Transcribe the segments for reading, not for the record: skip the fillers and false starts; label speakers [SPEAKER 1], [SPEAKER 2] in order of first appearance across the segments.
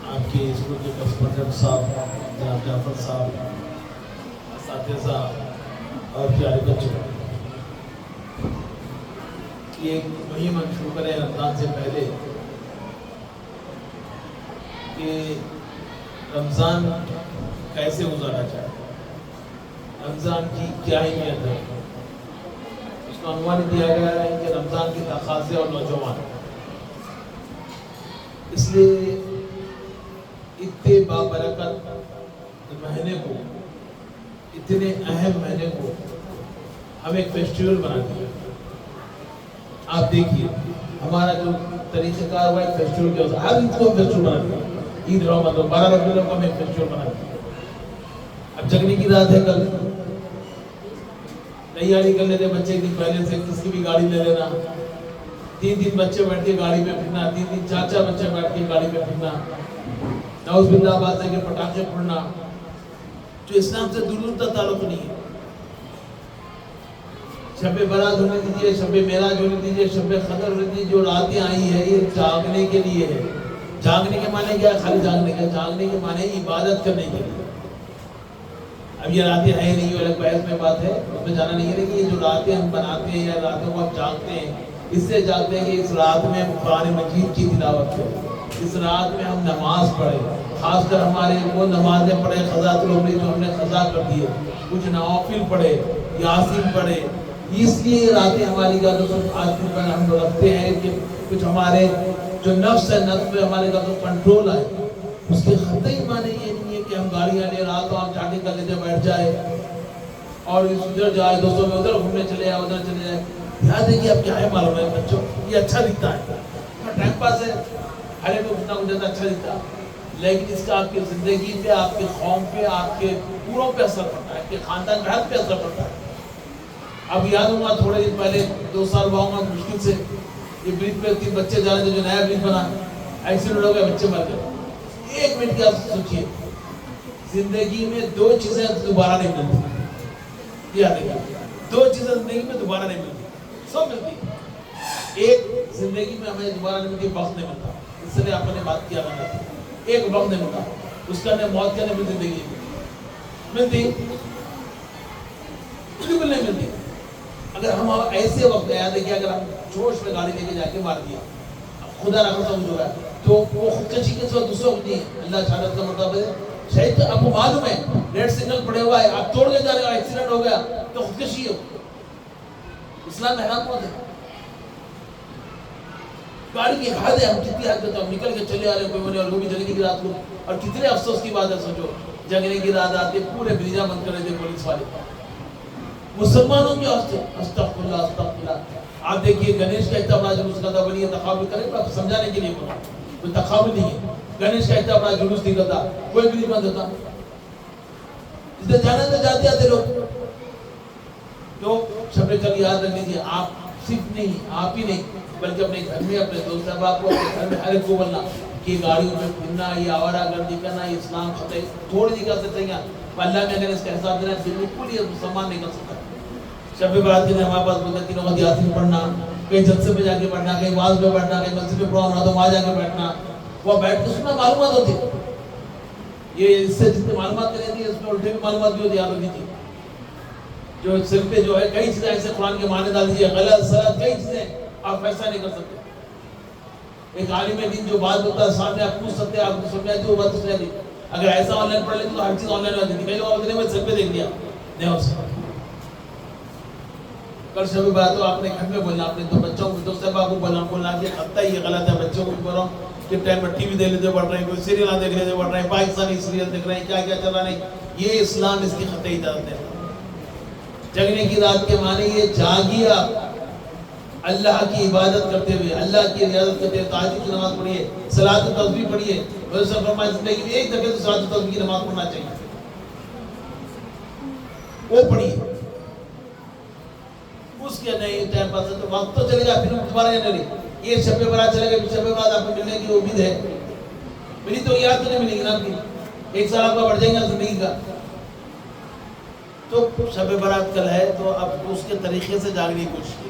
[SPEAKER 1] آپ کے اسکول کے کسپرڈنٹ صاحب جناب جعفر صاحب، اساتذہ اور پیارے بچوں، یہ ایک مہم ہم شروع کریں رمضان سے پہلے کہ رمضان کیسے گزارا جائے، رمضان کی کیا اہمیت ہے۔ اس کو عنوان دیا گیا ہے کہ رمضان کے تقاضے اور نوجوان، اس لیے اتنے بابرکت مہینے کو، اتنے اہم مہینے کو ہم ایک فیسٹیول بنا دیا۔ آپ دیکھیے ہمارا جو طریقہ کار ہوا ایک فیسٹیول کے ہر عید کو فیسٹیول بنا دیا، عید رمضان 12 ربیع الاول کو ہم ایک فیسٹیول بنا دیا۔ اب جگنے کی رات ہے، کل تیاری کر لیتے بچے ایک دن پہلے سے، کس کی بھی گاڑی لے لینا، 3 بچے بیٹھ کے گاڑی پہ پھرنا، 3 4 بچے بیٹھ کے گاڑی پہ پھرنا، نعوذ باللہ بات ہے کہ پٹاخے پھوڑنا، جو اسلام سے دور کا تعلق نہیں ہے۔ شب برات ہونے دیجیے، شب معراج ہونے دیجیے، شب قدر ہونے دیجیے، جو راتیں آئی ہے یہ جاگنے کے لیے ہے۔ جاگنے کے معنی کیا ہے؟ خالی جاگنے کا، جاگنے کے معنی عبادت کرنے کے لیے۔ اب یہ راتیں ہے نہیں، الگ بحث میں بات ہے، اس میں جانا نہیں ہے، کہ یہ جو راتیں ہم بناتے ہیں یا راتوں کو ہم جاگتے ہیں، اس سے جاگتے ہیں کہ اس رات میں قرآن مجید کی تلاوت کریں، اس رات میں ہم نماز پڑھیں، خاص کر ہمارے وہ نمازیں پڑھیں قضاۃ العمر جو ہم نے قضا کر دی ہے، کچھ نوافل پڑھے، یاسین پڑھے۔ اس لیے یہ راتیں ہماری کا آج پر ہم رکھتے ہیں کہ کچھ ہمارے جو نفس ہے، نفس پہ ہمارے کا کنٹرول آئے۔ اس کے قطعی معنی یہ نہیں ہے کہ ہم گاڑیاں لے رات ہم چاٹی کر لیتے بیٹھ جائے اور ادھر جائے، دوستوں میں ادھر گھومنے چلے جائے، ادھر چلے جائے۔ یاد ہے کہ اب کیا ہے معلوم ہے بچوں، یہ اچھا دکھتا ہے، ٹائم پاس ہے، ہر ایک کو کتنا کچھ زیادہ اچھا دکھتا ہے، لیکن اس کا آپ کی زندگی پہ، آپ کے قوم پہ، آپ کے پوروں پہ اثر پڑتا ہے، آپ کے خاندان کے حد پہ اثر پڑتا ہے۔ اب یاد ہوں گا تھوڑے دن پہلے 2 سال ہوا ہوں گا مشکل سے، یہ برج پہ 3 بچے جا رہے تھے، جو نیا برج بنا، ایکسیڈنٹ ہو گیا، بچے مر گئے۔ 1 منٹ کی آپ سوچیے، زندگی میں 2 چیزیں دوبارہ نہیں ملتی، یاد ہے 2 چیزیں زندگی میں دوبارہ نہیں ملتی، سب ملتی۔ ایک زندگی میں ہمیں دوبارہ نہیں ملتی، وقت نہیں ملتا، اس لیے آپ نے بات کیا تھا، ایک وقت نہیں ملتا، اس کا نہیں موت کا نہیں ملتی، زندگی ملتی بالکل نہیں ملتی۔ اگر ہم ایسے وقت یاد ہے کہ اگر ہم جوش میں گاڑی لے کے جا کے مار دیا، خدا نہ خاصا جو ہے تو وہ خودکشی کے ساتھ دوسروں کو نہیں ہے، اللہ شہادت کا مرتبہ ہے۔ شاید آپ کو معلوم ہے ریڈ سگنل پڑے ہوا ہے، آپ توڑ کے جا رہے ہو، ایکسیڈنٹ ہو گیا تو خودکشی ہے۔ اسلام میں حرام موت ہے، گاڑی کی حد ہے، ہم کتنی حد کرتے ہیں، نکل کے چلے آ رہے ہیں کوئی بنے، اور وہ بھی جگنے کی رات کو، اور کتنے افسوس کی بات ہے، سوچو جگنے کی رات آتے پورے بریجا بند کر رہے تھے پولیس والے، مسلمانوں کی استغفر اللہ استغفر اللہ۔ آپ دیکھیے گنیش کا اتنا بڑا جلوس نکلتا، بنی تقابل کرے، آپ سمجھانے کے لیے بولا، کوئی تقابل نہیں ہے، گنیش کا اتنا بڑا جلوس نکلتا، کوئی بھی نہیں بند ہوتا، اس نے جانا تو جاتے آتے لوگ۔ تو شب کل یاد رکھ لیجیے، آپ صرف نہیں، آپ ہی نہیں بلکہ اپنے گھر میں، اپنے دوست احباب کو، اپنے گھر میں ہر ایک کو بولنا کہ گاڑیوں میں پھرنا، یہ آوارہ گردی کرنا، یہ اسلام خطے تھوڑی نہیں کر سکتے ہیں، اللہ میں اگر اس کا حساب دینا بالکل یہ مسلمان نہیں کر سکتا۔ شب برات کے دن ہمارے پاس بولتے ہیں 3 وقت یاسین پڑھنا، کہیں جلسے پہ جا کے پڑھنا، کہیں واز پہ بیٹھنا، کہیں مسجد پہ پروگرام رہا تو وہاں جا کے بیٹھنا، وہ بیٹھ کے سننا، معلومات ہوتی ہے۔ یہ اس سے جتنے معلومات کریں گے، اس میں الٹے بھی معلومات بھی ہوتی ہے، یاد رکھ لیجیے۔ جو سر پہ جو ہے کئی چیزیں ایسے قرآن کے معنی ڈال دیجیے، غلط سلط کئی چیزیں آپ فیصلہ نہیں کر سکتے۔ ایک عالم دین جو بات ہوتا ہے سامنے آپ پوچھ سکتے ہیں، آپ کو سمجھ آتی ہے وہ بات تو صحیح۔ اگر ایسا آن لائن پڑھ لیتے تو ہر چیز آن لائن ہو جاتی تھی، کئی لوگ ہوتے ہیں سر پہ دیکھ لیا، نہیں ہو سکتا۔ کل شب برات تو آپ نے گھر میں بولنا، اپنے دو بچوں کو، دوست احباب کو بولنا کہ خطہ یہ غلط ہے، بچوں کو بھی بول رہا ہوں کہ ٹائم پر ٹی وی دیکھ لیتے پڑھ رہے ہیں، کوئی سیریل دیکھ لیتے پڑھ رہے ہیں، پاکستانی سیریل دیکھ رہے ہیں، کیا کیا چل رہا نہیں، یہ اسلام اس کی قطعی اجازت ہے۔ جگنے کی رات کے معنی یہ جاگیے آپ، اللہ کی عبادت کرتے ہوئے، اللہ کی ریاضت کرتے ہوئے، تہجد کی نماز پڑھیے، صلاۃ التسبیح پڑھیے، رسول صلی اللہ علیہ وسلم زندگی میں ایک دفعہ تو صلاۃ التسبیح کی نماز پڑھنا چاہیے، وہ پڑھیے۔ اس کے نہیں ٹائم پاس تو وقت تو چلے گا، پھر دوبارہ یہ نہیں، یہ شب برات چلے گا، شب برات آپ کو ملنے کی امید ہے، ملی تو یاد تو نہیں ملے گی نا آپ کی، 1 سال آپ کا بڑھ جائے گا زندگی کا۔ تو شب برات کل ہے تو اب اس کے طریقے سے جاگنے کی کوشش کی،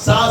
[SPEAKER 1] 7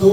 [SPEAKER 1] 2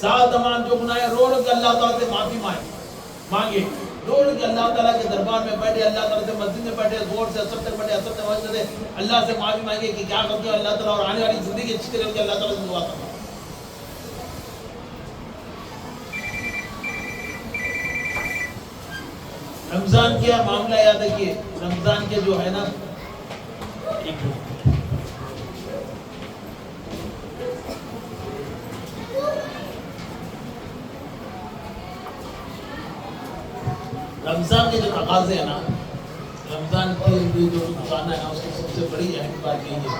[SPEAKER 1] سات امان جو گناہ رو رو کے اللہ تعالیٰ سے معافی مانگے، رو رو کے اللہ تعالیٰ کے دربار میں بیٹھے، اللہ تعالیٰ سے مسجد میں بیٹھے، زور سے اثر تک بیٹھے، اثر تک مسجد سے اللہ سے معافی مانگے کہ کیا کرتے ہو اللہ تعالیٰ، اور آنے والی زندگی اچھی طرح کے اللہ تعالیٰ سے دعا کرنا۔ رمضان کیا معاملہ یاد رکھیے، رمضان کے جو ہے نا رمضان کے جو تقاضے ہیں نا، رمضان کے جو روزانہ ہے نا، اس کی سب سے بڑی اہم بات یہی ہے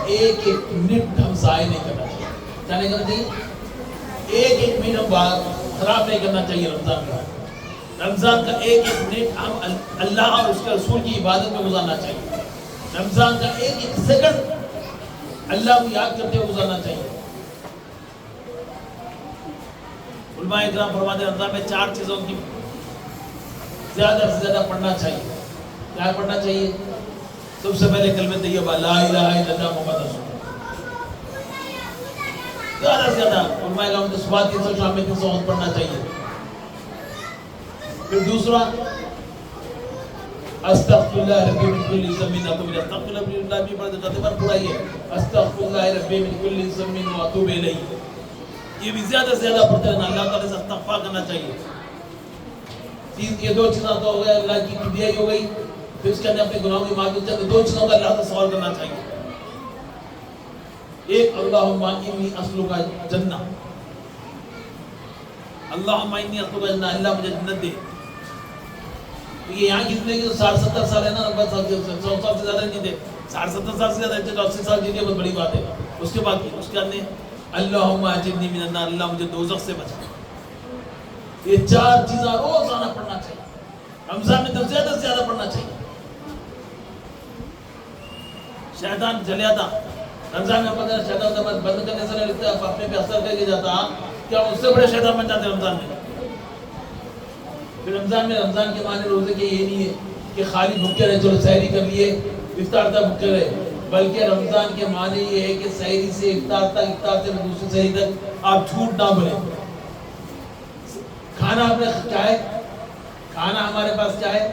[SPEAKER 1] کہ ایک ایک منٹ ہم ضائع نہیں کرنا چاہیے۔ کیا نہیں کرنا چاہیے؟ ایک ایک منٹ ہم خراب نہیں کرنا چاہیے رمضان کا۔ رمضان کا ایک ایک منٹ ہم اللہ اور اس کے رسول کی عبادت میں گزارنا چاہیے۔ رمضان کا ایک ایک سیکنڈ اللہ کو یاد کرتے ہوئے گزارنا چاہیے۔ علماء اکرام فرماتے ہیں رمضان میں 4 چیزوں کی زیادہ سے زیادہ پڑھنا چاہیے۔ کیا پڑھنا چاہیے؟ سب سے پہلے کلمہ طیبہ لا الہ الا اللہ محمد رسول اللہ، زیادہ سے زیادہ علماء اکرام کو صبح 300 شام میں 300 پڑھنا چاہیے۔ پھر دوسرا استغفر اللہ ربی من کل ذنب واتوب الیہ، استغفر اللہ بھی پڑھتے جاتے پر پڑھا یہ استغفر اللہ ربی من کل ذنب واتوب الیہ، یہ بھی زیادہ سے زیادہ پڑھتے رہنا، اللہ تعالیٰ سے استغفار کرنا چاہیے۔ یہ 2 چیزیں تو ہو گیا، اللہ کی کبریائی ہو گئی، پھر اس کے اندر اپنے گناہوں کی معافی چاہتے، 2 چیزوں کا اللہ سے سوال کرنا چاہیے۔ ایک اللہم انی اسألک الجنہ، اللہم انی اسألک الجنہ، اللہ مجھے جنت دے۔ یہ یہاں کی زندگی تو 60-70 سال ہے نا، 90 سال 100 سال سے زیادہ نہیں تھے، 60-70 سال سے زیادہ ہے، 80 سال جینے بہت بڑی بات ہے۔ اس کے بعد اس کے اندر اللہم اجرنی من النار، اللہ مجھے دوزخ سے بچا۔ یہ 4 چیزیں روزانہ پڑھنا چاہیے، رمضان میں تو زیادہ سے زیادہ پڑھنا چاہیے۔ شیطان چلے آتا رمضان میں، پتہ شیطان بند کرنے سے نہیں لگتا، اپنے پہ اثر کر کے جاتا، کیا اس سے بڑے شیطان بن جاتے رمضان میں۔ پھر رمضان کے معنی روزے کے یہ نہیں ہے کہ خالی بھوکے رہے، چلو سحری کر لیے افطار تک بھوکے رہے، بلکہ رمضان کے معنی یہ ہے کہ سحری سے افطار تک، افطار سے دوسری سحری تک آپ جھوٹ نہ بولیں۔ کھانا آپ نے کیا ہے، کھانا ہمارے پاس کیا ہے،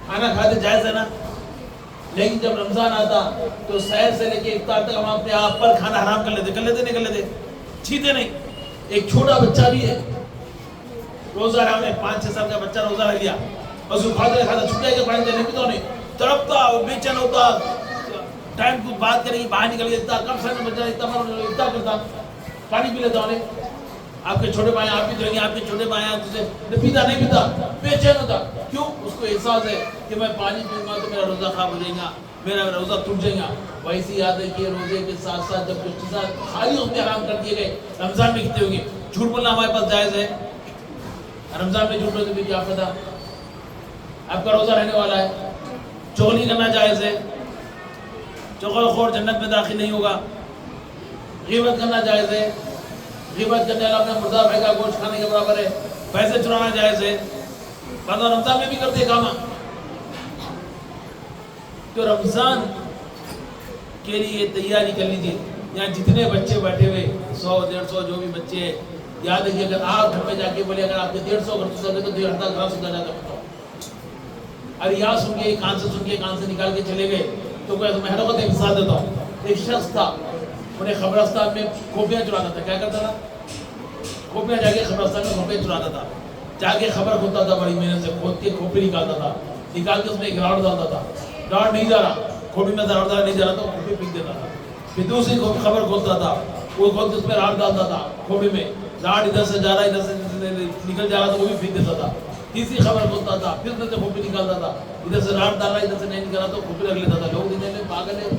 [SPEAKER 1] کھانا کھاتے جائز ہے نا، لیکن جب رمضان آتا تو سحر سے لے کے افطار تک ہم اپنے آپ پر کھانا حرام کر لیتے، چھیتے نہیں۔ ایک چھوٹا بچہ بھی ہے، روزہ رہا، انہیں 5-6 سال کا بچہ روزہ رہ لیا، اور اس کو کھاتے چھوٹے کے پانی دینے بھی تو نہیں، تڑپتا وہ بے چین ہوتا، ٹائم کو بات کریں گی باہر نکل گیا، کم سال میں بچہ افطار کرتا، پانی پی لیتا انہیں۔ آپ کے چھوٹے بھائی آپ بھی دیں گے، آپ کے چھوٹے بھائی آپ جسے پیتا نہیں پیتا، بے چین ہوتا، کیوں؟ اس کو احساس ہے کہ میں پانی پیوں گا تو میرا روزہ خراب ہو جائے گا، میرا روزہ ٹوٹ جائے گا۔ ویسی یاد ہے کہ روزے کے ساتھ ساتھ جب کچھ چیزیں خالی اس میں حرام کر دیے گئے، رمضان میں کتنے ہوگی؟ جھوٹ بولنا ہمارے پاس جائز ہے، رمضان میں جھوٹ بولتے بھی کیا پتا آپ کا روزہ رہنے والا ہے۔ چغلی کرنا جائز ہے، چغل خور جنت میں داخل نہیں ہوگا۔ غیبت کرنا جائز ہے، غیبت کرنے والا اپنے مردار بھائی کا گوشت کھانے کے برابر ہے۔ پیسے چرانا جائز ہے، بعض رمضان میں بھی کرتے کام۔ تو رمضان کے لیے تیاری کر لیجیے۔ یہاں جتنے بچے بیٹھے ہوئے 100-150 جو بھی بچے ہیں، یاد ہے کہ اگر آپ گھر میں جا کے بولے اگر آپ کے 150 گھر سے تو 1.5 گھر سدھا جاتا بتاؤ، اور یا سن کے کان سے سن کے کان سے نکال کے چلے گئے تو کوئی میں حیرت ایک مثال دیتا ہوں۔ ایک شخص تھا، انہیں قبرستان میں کھوپڑیاں چراتا تھا۔ کیا کرتا تھا؟ کھوپڑیاں جا کے قبرستان میں کھوپڑیاں چراتا تھا، جا کے خبر کھودتا تھا، بڑی محنت سے کھود کے کھوپڑی نکالتا تھا، نکال کے اس میں ایک راڑ ڈالتا تھا، راڑ نہیں جا رہا، کھوپڑی میں راڑ نہیں جا رہا تو کھوپڑی پھینک دیتا تھا۔ پھر دوسری خبر کھودتا تھا، وہ کھود کے اس میں راڑ ڈالتا تھا، کھوپڑی میں راڑ ادھر سے جا رہا ادھر سے نکل جا رہا تو وہ بھی پھینک دیتا تھا۔ تیسری خبر کھودتا تھا، پھر ادھر سے کھوپڑی نکالتا تھا، ادھر سے راڑ ڈال رہا ادھر سے نہیں نکال رہا تو کھوپڑی رکھ لیتا تھا۔ لوگ دینے میں پاگل ہے،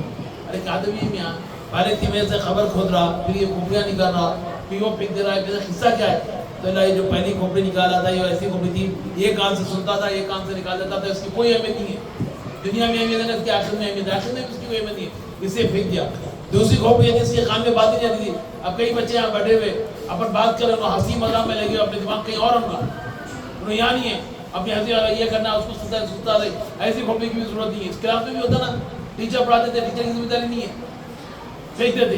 [SPEAKER 1] ارے کیا آدمی ہے یہاں، پہلے تیمے سے خبر کھود رہا، پھر یہ کھوپڑیاں نکال رہا، پھر وہ پھینک دے رہا ہے، پھر قصہ کیا ہے؟ تو اللہ یہ جو پہلی کھوپڑی نکالا تھا یہ ایسی کھوپڑی تھی، یہ کان سے سنتا تھا یہ کان سے نکال دیتا تھا، اس کی کوئی اہمیت نہیں ہے، دنیا میں اہمیت ہے، اس کی آخرت میں اہمیت ہے، آخرت میں اس کی کوئی اہمیت نہیں ہے، اسے پھینک دیا۔ دوسری کھوپڑی ہے جس کے کان میں بات نہیں جاتی تھی، اب کئی بچے یہاں بیٹھے ہوئے اپن بات کر رہے ہیں، ہنسی مذاق میں لگے اپنے دماغ کہیں اور ہوگا، انہیں یہاں نہیں ہے، اپنی ہنسی والا یہ کرنا اس کو سنتا رہے، ایسی کھوپڑی کی بھی ضرورت نہیں ہے۔ اس کلاس میں بھی ہوتا نا، ٹیچر پڑھاتے تھے، ٹیچر کی ذمہ داری نہیں ہے، پھینک دیتے۔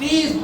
[SPEAKER 1] 30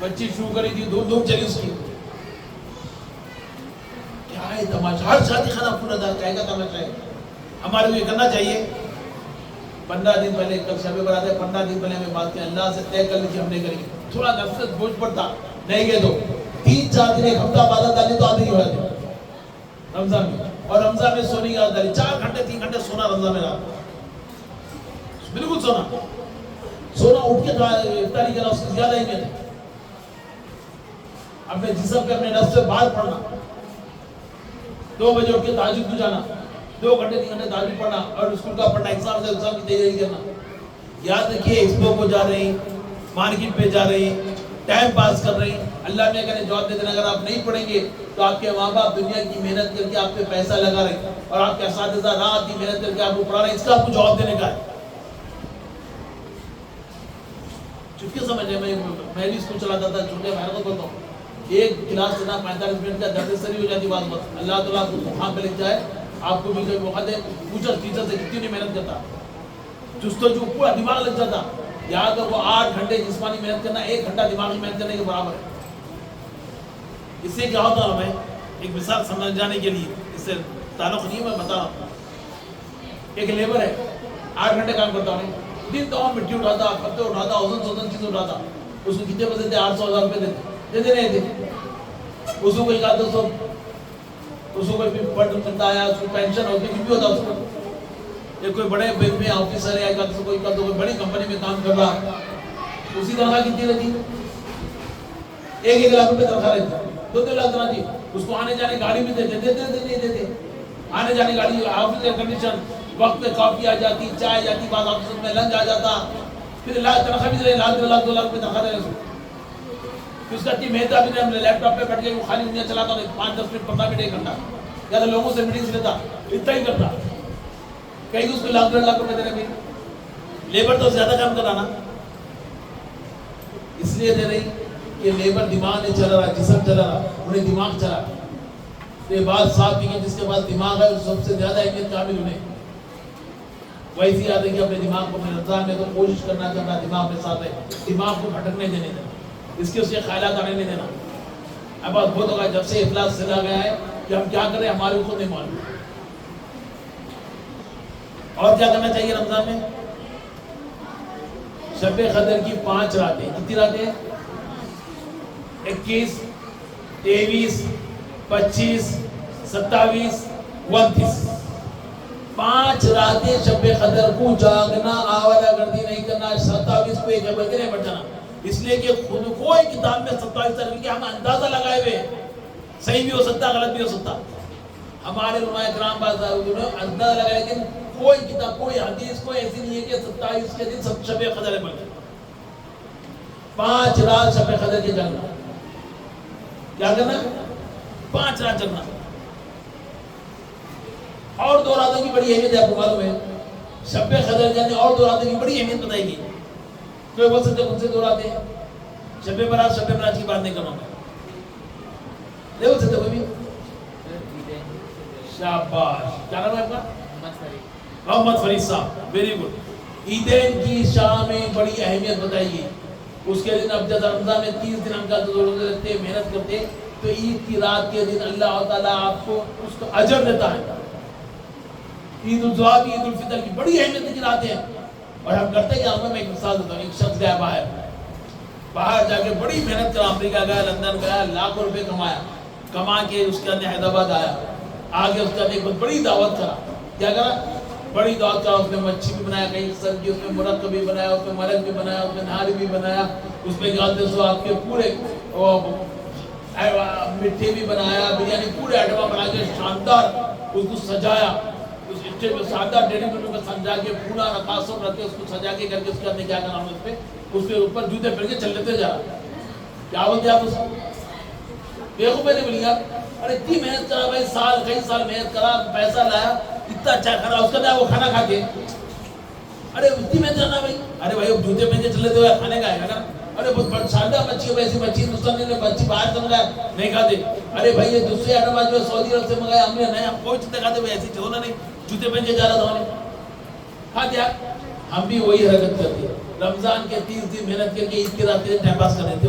[SPEAKER 1] بچی شروع کری تھی دھوم چلی اس کی. کیا ہے تماشا؟ ہر شادی خانہ پورا کہے گا تماشا ہے. ہمارے کو یہ کرنا چاہیے. 15 دن پہلے کل شب برات ہے, 15 دن پہلے ہمیں بات کی, اللہ سے طے کر لیجیے ہم نے کریں گے. تھوڑا نفس بوجھ پڑتا نہیں گئے تو 3-4 دن, ایک ہفتہ عبادت ڈالی تو آدھی ہو جاتی رمضان میں. اور رمضان میں سونے کی عادت ڈالی 4 گھنٹے 3 گھنٹے سونا رمضان میں رات, بالکل سونا اٹھ کے افطاری کرنا, اس کی زیادہ اہمیت ہے. اپنے جسم پہ اپنے نفس سے باہر پڑھنا, 2 بجے اٹھ کے تہجد کو جانا, 2 گھنٹے 3 گھنٹے تہجد پڑھنا, اور اسکول کا پڑھنا, ایگزام سے ایگزام کی تیاری کرنا. یاد رکھیے ایکسپو کو جا رہے ہیں, مارکیٹ پہ جا رہے ہیں, ٹائم پاس کر رہے ہیں, اللہ میں کہنے جواب دے دینا. اگر آپ نہیں پڑھیں گے تو آپ کے ماں باپ دنیا کی محنت کر کے آپ پہ پیسہ لگا رہے ہیں, اور آپ کے اساتذہ رات کی محنت کر کے آپ کو پڑھا رہے ہیں, اس کا آپ کو جواب دینے کا ہے. چٹکی سمجھے, میں بھی اسکول چلاتا تھا, چھوٹے بھائی کو بولتا ہوں, ایک کلاس لینا 45 منٹ کا درد سری ہو جاتی بات بات. اللہ تعالیٰ آپ کو وہاں پہ لکھ جائے, آپ کو بھی کوئی موقع دے. ٹیچر سے کتنی نہیں محنت کرتا, جستجو پورا دماغ لگ جاتا. یاد رکھو 8 گھنٹے جسمانی محنت کرنا 1 گھنٹہ دماغی محنت کرنے کے برابر ہے. اس سے کیا ہوتا ہے, میں ایک مثال سمجھ جانے کے لیے, اس سے تعلق نہیں میں بتا رہا ہوں. ایک لیبر ہے, 8 گھنٹے کام کرتا ہوں, دن تو مٹی اٹھاتا, پتے اٹھاتا, اوزن چیز اٹھاتا. اس کو کتنے پیسے دیتے؟ 800,000 روپے دیتے نہیں تھے. اس کو کوئی کہا 200, اس کو کوئی فنڈ ملتا ہے, اس کو پینشن ہوتی ہے, بھی ہوتا اس کو. یہ کوئی بڑے بینک میں آفیسر ہے, کوئی بڑی کمپنی میں کام کر رہا, اسی تنخواہ کتنی رہتی؟ 1 لاکھ روپے تنخواہ رہتی, 2 لاکھ تنخواہ تھی. اس کو آنے جانے گاڑی بھی دیتے نہیں دیتے. آنے جانے گاڑی, آفس ایئر کنڈیشن, وقت پہ کافی آ جاتی, چائے آ جاتی, بعض آفس میں لنچ آ جاتا. پھر تنخواہ بھی دے, 1 لاکھ 2 لاکھ روپے تنخواہ دے. پھر اس کا اتنی محنت بھی نہیں, لیپ ٹاپ پہ بیٹھ کے وہ خالی دنیا چلاتا, 5-10 منٹ 15 منٹ 1 گھنٹا, یا تو لوگوں سے میٹنگز لیتا, اتنا ہی کرتا. کہیں اس کو 1 لاکھ 2 لاکھ روپے دینے کے لیبر تو زیادہ کام کرا نا. اس لیے دے رہی کہ لیبر دماغ نہیں چل رہا, جسم چل رہا, انہیں دماغ چلا. یہ بات صاف کی کہ جس کے پاس دماغ ہے سب سے زیادہ اہمیت قابل انہیں. ویسی یاد ہے کہ اپنے دماغ کو اپنے رمضان میں تو کوشش کرنا کہ اپنا دماغ کے ساتھ ہے, دماغ کو بھٹکنے دینے دینا, اس کے خیالات آنے نہیں دینا. اب بات بہت ہوگا, جب سے افلاس چلا گیا ہے کہ ہم کیا کریں ہمارے کو نہیں معلوم. اور کیا کرنا چاہیے رمضان میں؟ شب قدر کی 5 راتیں. کتنی راتیں؟ 21, 23, 25, 27, 29. 5 راتیں شب قدر کو جاگنا, آوارہ گردی نہیں کرنا. 27 کو ایک بلکہ نہیں بڑھ جانا, اس لیے کہ خود کوئی کتاب میں 27 تاریخ کے ہم اندازہ لگائے ہوئے, صحیح بھی ہو سکتا, غلط بھی ہو سکتا. ہمارے علماء کرام بعض اندازہ لگائے, لیکن کوئی کتاب, کوئی حدیث کوئی ایسی نہیں ہے کہ 27 کے دن شب قدر ہے. بلکہ 5 رات شب قدر کے جاگنا. کیا کرنا؟ 5 رات جاگنا. اور 2 راتوں کی بڑی اہمیت ہے, آپ کو معلوم ہے. شب قدر جانے اور 2 راتوں کی بڑی اہمیت بتائے گی. کوئی بول سکتے کون سے 2 راتیں؟ شب برات کی بات نہیں کرنا میں, نہیں بول سکتے کوئی بھی. شاباش, کیا نام ہے آپ کا؟ محمد فرید صاحب, ویری گڈ. عیدین کی شام میں بڑی اہمیت بتائیے. اس کے دن اب جب رمضان میں 30 دن ہم کا روزے رکھتے, محنت کرتے, تو عید کی رات کے دن اللہ تعالیٰ آپ کو اس کا اجر دیتا ہے. عید الاضحیٰ کی, عید الفطر کی بڑی اہمیت کی راتیں ہیں. اور ہم کرتے ہیں کہ میں ایک مثال دیتا ہوں. ایک شخص گیا باہر جا کے بڑی محنت کرا, امریکہ گیا, لندن گیا, لاکھوں روپے کما کے اس کے اندر حیدرآباد آیا. آگے اس کا ایک بڑی دعوت کرا. کیا کرا؟ بڑی دعوت کرا. اس میں مچھی بھی بنایا, کہیں سبزی, اس میں مرغ بھی بنایا, اس میں مرغ بھی بنایا, اس میں نہاری بھی بنایا, اس میں گاتے سو آپ کے پورے مٹھے بھی بنایا, بریانی, پورے آئٹم بنا کے شاندار اس کو سجایا. اس اسٹیج پہ شاندار ڈیننگ ٹیبل پہ سجا کے پورا رقاصوں رکھ کے اس کو سجا کے کر کے اس کے اندر کیا کرنا, اس پہ اوپر جوتے پہن کے چل لیتے جا رہا. کیا بولتے آپ اس کو؟ دیکھو میں نے بولی آپ, ارے اتنی محنت کرا بھائی, کئی سال محنت کرا, پیسہ لایا, اتنا اچھا کھانا, اس کا وہ کھانا کھا کے, ارے اتنی محنت کرنا بھائی. ارے بھائی جوتے پہن کے چل لیتے ہوئے کھانے کا ہے نا. ارے بہت شاندار مچھی ہے, ایسی مچھی ہندوستان نے مچھی باہر سے منگایا, نہیں کھاتے. ارے بھائی یہ دوسرے آئٹم آج میں سعودی عرب سے منگایا ہم نے, نہیں ہم کوئی چیزیں کھاتے ہوئے, ایسی چھوڑنا نہیں, جوتے پہن کے جا رہا تھا ہم نے کھا دیا. ہم بھی وہی حرکت کرتے. رمضان کے 30 دن محنت کر کے عید کی رات ٹائم پاس کر رہے تھے.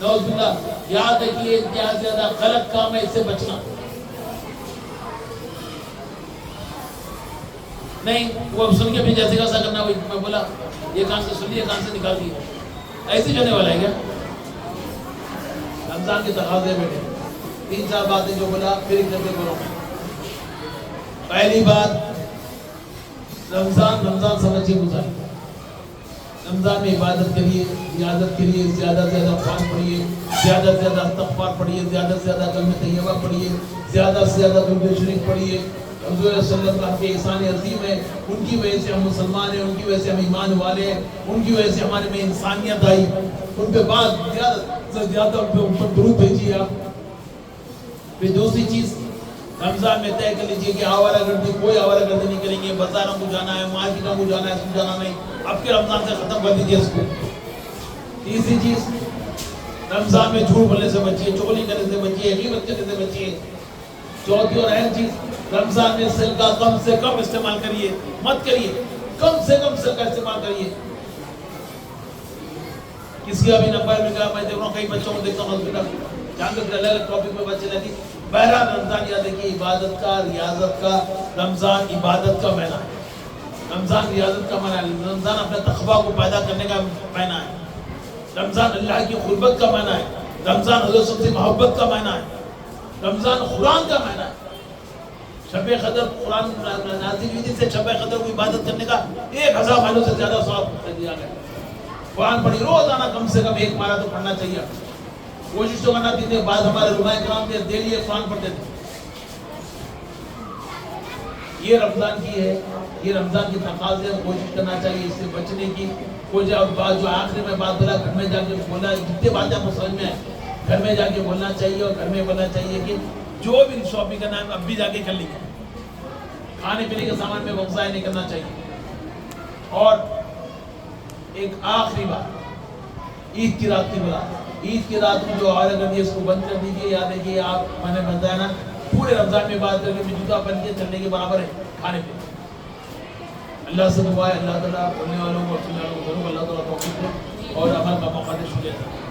[SPEAKER 1] نعوذ باللہ، یاد رکھیے انتہا زیادہ غلط کام ہے، اس سے بچنا نہیں۔ وہ سن کے بھی جیسے کیسا کرنا، وہ میں بولا یہ کان سے سن لیے، کان سے نکال دیے، ایسے جو ہونے والا ہے کیا؟ رمضان کے تقاضے بیٹھے 3-4 باتیں جو بولا پھر ایک دفعہ بولوں میں۔ پہلی بات، رمضان سمجھے گزاری، رمضان میں عبادت کریے، زیادت کریے، زیادہ سے زیادہ قرآن پڑھیے، زیادہ سے زیادہ استغفار پڑھیے، زیادہ سے زیادہ کلمہ طیبہ پڑھیے، زیادہ سے زیادہ درود شریف پڑھیے۔ حضور صلی اللہ علیہ وسلم کے احسان عظیم ہے، ان کی وجہ سے ہم مسلمان ہیں، ان کی وجہ سے ہم ایمان والے ہیں، ان کی وجہ سے ہمارے میں انسانیت آئی۔ ان پہ بعد زیادہ سے زیادہ ان پہ اوپر درود بھیجیے آپ۔ پھر دوسری چیز، رمضان میں طے کر لیجیے کہ آوارہ گردی، کوئی آوارہ گردی نہیں کریں گے، بازاروں کو جانا ہے، مارکیٹوں کو جانا ہے، اس کو جانا نہیں، اب کے رمضان سے ختم کر دیجیے اس کو۔ تیسری چیز، رمضان میں جھوٹ بولنے سے بچیے، چغلی کرنے سے بچیے، غیبت کرنے سے بچیے۔ چوتھی اور اہم چیز، رمضان میں سل کا کم سے کم استعمال کریے، مت کریے، کم سے کم سل کا استعمال کریے۔ کسی کا بھی نمبر میں کہا، میں دیکھ رہا ہوں کئی بچوں کو دیکھتا ہوں جہاں تک الگ الگ ٹاپک میں بچے رہتی۔ بہرحال رمضان یاد رکھیے عبادت کا، ریاضت کا، رمضان عبادت کا مہینہ ہے، رمضان ریاضت کا مہینہ ہے، رمضان اپنے تقویٰ کو پیدا کرنے کا مہینہ ہے، رمضان اللہ کی قربت کا مہینہ ہے، رمضان حضور سے محبت کا مہینہ ہے، رمضان قرآن کا مہینہ ہے۔ شب قدر قرآن نازل ہوئی جس سے شب قدر کو عبادت کرنے کا 1000 مہینوں سے زیادہ ثواب دیا گیا۔ قرآن پڑھی، روزانہ کم سے کم 1 پارہ تو پڑھنا چاہیے۔ کوشش تو کرنا تھی، بعد ہمارے علماء کرام نے دے لیے قرآن پڑھتے تھے۔ یہ رمضان کی ہے، یہ رمضان کی تقاضے، کوشش کرنا چاہیے اس سے بچنے کی۔ کوئی بات جو آخری میں بات بولا، گھر میں جا کے بولا، جتنے باتیں آپ کو سمجھ میں آئے گھر میں جا کے بولنا چاہیے، اور گھر میں بولنا چاہیے کہ جو بھی شاپنگ کرنا ہے اب بھی جا کے کر لیں گے۔ کھانے پینے کے سامان میں وقت ضائع نہیں کرنا چاہیے۔ اور ایک آخری بات، عید کی رات کی بات، عید کی رات کو جو عورت کرتی ہے اس کو بند کر دیجیے۔ یاد ہے کہ آپ، میں نے بتایا نا، پورے رمضان میں بات کر کے جوتا پہن کے چلنے کے برابر ہے کھانے پہ۔ اللہ سے دعا ہے اللہ تعالیٰ بولنے والوں کو اور سننے والوں کو ضرور اللہ تعالیٰ توفیق دے اور عمل کا موقع دے۔ شکریہ۔